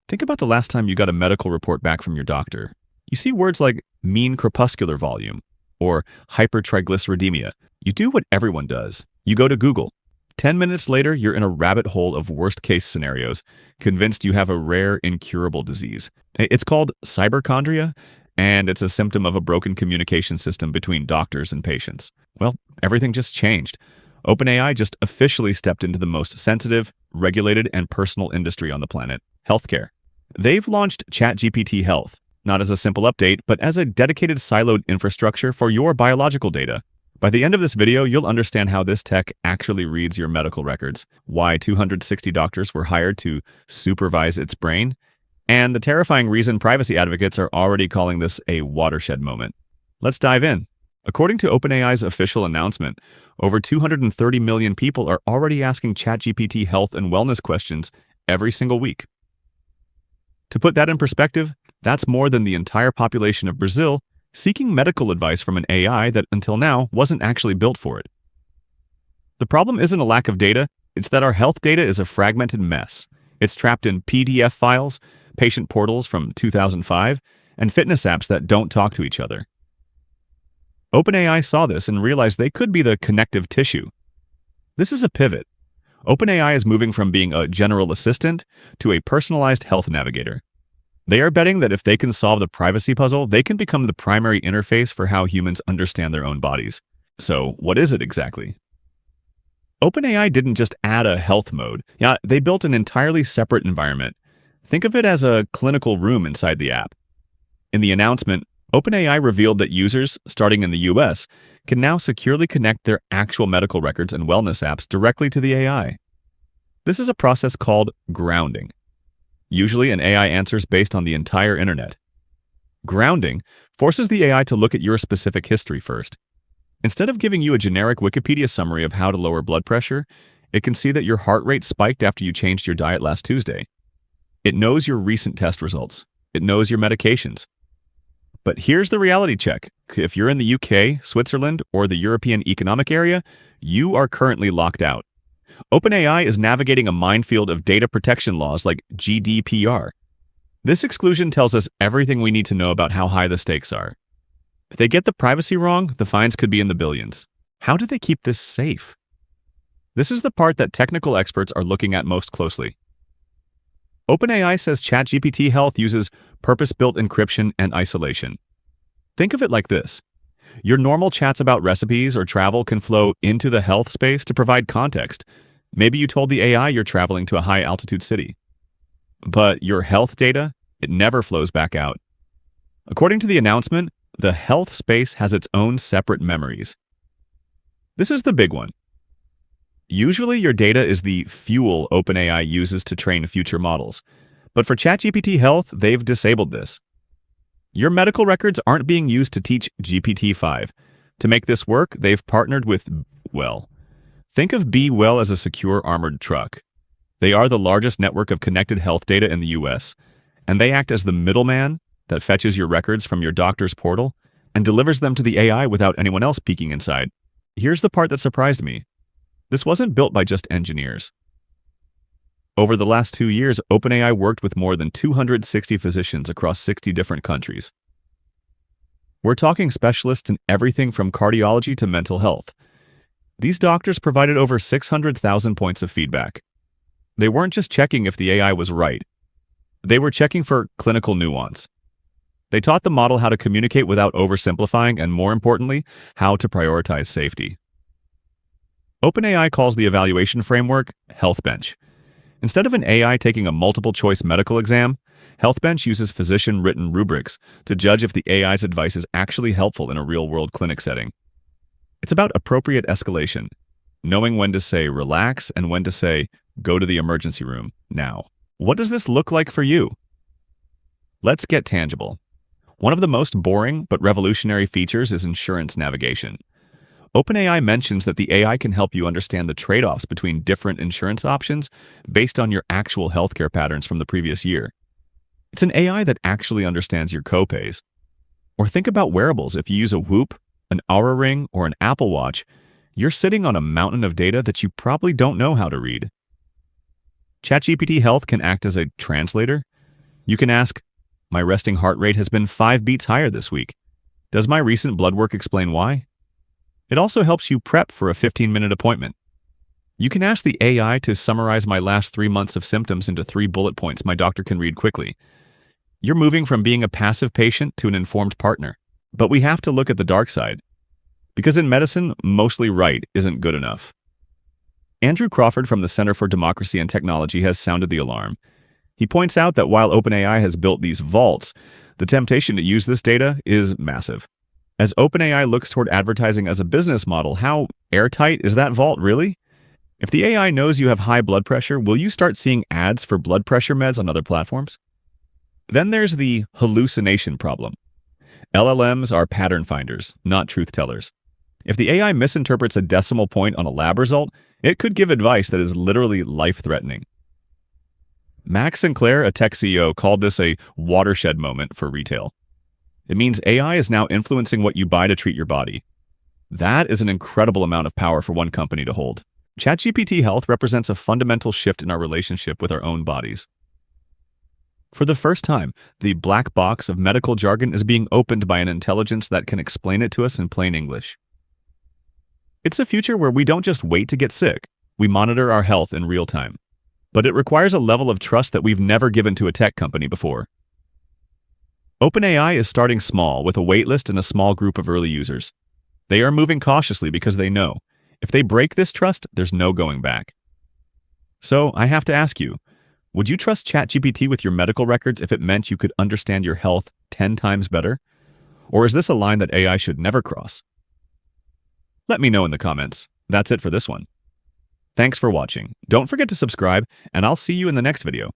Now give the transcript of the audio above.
Think about the last time you got a medical report back from your doctor. You see words like mean corpuscular volume or hypertriglyceridemia. You do what everyone does. You go to Google. 10 minutes later, you're in a rabbit hole of worst-case scenarios, convinced you have a rare, incurable disease. It's called Cyberchondria, and it's a symptom of a broken communication system between doctors and patients. Well, everything just changed. OpenAI just officially stepped into the most sensitive, regulated, and personal industry on the planet, healthcare. They've launched ChatGPT Health, not as a simple update, but as a dedicated siloed infrastructure for your biological data. By the end of this video, you'll understand how this tech actually reads your medical records, why 260 doctors were hired to supervise its brain, and the terrifying reason privacy advocates are already calling this a watershed moment. Let's dive in. According to OpenAI's official announcement, over 230 million people are already asking ChatGPT health and wellness questions every single week. To put that in perspective, that's more than the entire population of Brazil seeking medical advice from an AI that until now wasn't actually built for it. The problem isn't a lack of data, it's that our health data is a fragmented mess. It's trapped in PDF files, patient portals from 2005, and fitness apps that don't talk to each other. OpenAI saw this and realized they could be the connective tissue. This is a pivot. OpenAI is moving from being a general assistant to a personalized health navigator. They are betting that if they can solve the privacy puzzle, they can become the primary interface for how humans understand their own bodies. So, what is it exactly? OpenAI didn't just add a health mode. Yeah, they built an entirely separate environment. Think of it as a clinical room inside the app. In the announcement, OpenAI revealed that users, starting in the US, can now securely connect their actual medical records and wellness apps directly to the AI. This is a process called grounding. Usually, an AI answers based on the entire internet. Grounding forces the AI to look at your specific history first. Instead of giving you a generic Wikipedia summary of how to lower blood pressure, it can see that your heart rate spiked after you changed your diet last Tuesday. It knows your recent test results. It knows your medications. But here's the reality check. If you're in the UK, Switzerland, or the European Economic Area, you are currently locked out. OpenAI is navigating a minefield of data protection laws like GDPR. This exclusion tells us everything we need to know about how high the stakes are. If they get the privacy wrong, the fines could be in the billions. How do they keep this safe? This is the part that technical experts are looking at most closely. OpenAI says ChatGPT Health uses purpose-built encryption and isolation. Think of it like this. Your normal chats about recipes or travel can flow into the health space to provide context. Maybe you told the AI you're traveling to a high-altitude city. But your health data, it never flows back out. According to the announcement, the health space has its own separate memories. This is the big one. Usually, your data is the fuel OpenAI uses to train future models. But for ChatGPT Health, they've disabled this. Your medical records aren't being used to teach GPT-5. To make this work, they've partnered with b.well. Think of b.well as a secure armored truck. They are the largest network of connected health data in the US, and they act as the middleman that fetches your records from your doctor's portal and delivers them to the AI without anyone else peeking inside. Here's the part that surprised me. This wasn't built by just engineers. Over the last 2 years, OpenAI worked with more than 260 physicians across 60 different countries. We're talking specialists in everything from cardiology to mental health. These doctors provided over 600,000 points of feedback. They weren't just checking if the AI was right. They were checking for clinical nuance. They taught the model how to communicate without oversimplifying and, more importantly, how to prioritize safety. OpenAI calls the evaluation framework HealthBench. Instead of an AI taking a multiple-choice medical exam, HealthBench uses physician-written rubrics to judge if the AI's advice is actually helpful in a real-world clinic setting. It's about appropriate escalation, knowing when to say relax and when to say go to the emergency room now. What does this look like for you? Let's get tangible. One of the most boring but revolutionary features is insurance navigation. OpenAI mentions that the AI can help you understand the trade-offs between different insurance options based on your actual healthcare patterns from the previous year. It's an AI that actually understands your copays. Or think about wearables. If you use a Whoop, an Aura Ring, or an Apple Watch, you're sitting on a mountain of data that you probably don't know how to read. ChatGPT Health can act as a translator. You can ask, my resting heart rate has been 5 beats higher this week. Does my recent blood work explain why? It also helps you prep for a 15-minute appointment. You can ask the AI to summarize my last 3 months of symptoms into 3 bullet points my doctor can read quickly. You're moving from being a passive patient to an informed partner. But we have to look at the dark side. Because in medicine, mostly right isn't good enough. Andrew Crawford from the Center for Democracy and Technology has sounded the alarm. He points out that while OpenAI has built these vaults, the temptation to use this data is massive. As OpenAI looks toward advertising as a business model, how airtight is that vault really? If the AI knows you have high blood pressure, will you start seeing ads for blood pressure meds on other platforms? Then there's the hallucination problem. LLMs are pattern finders, not truth tellers. If the AI misinterprets a decimal point on a lab result, it could give advice that is literally life-threatening. Max Sinclair, a tech CEO, called this a watershed moment for retail. It means AI is now influencing what you buy to treat your body. That is an incredible amount of power for one company to hold. ChatGPT Health represents a fundamental shift in our relationship with our own bodies. For the first time, the black box of medical jargon is being opened by an intelligence that can explain it to us in plain English. It's a future where we don't just wait to get sick, we monitor our health in real time. But it requires a level of trust that we've never given to a tech company before. OpenAI is starting small with a waitlist and a small group of early users. They are moving cautiously because they know, if they break this trust, there's no going back. So I have to ask you, would you trust ChatGPT with your medical records if it meant you could understand your health 10 times better? Or is this a line that AI should never cross? Let me know in the comments. That's it for this one. Thanks for watching. Don't forget to subscribe, and I'll see you in the next video.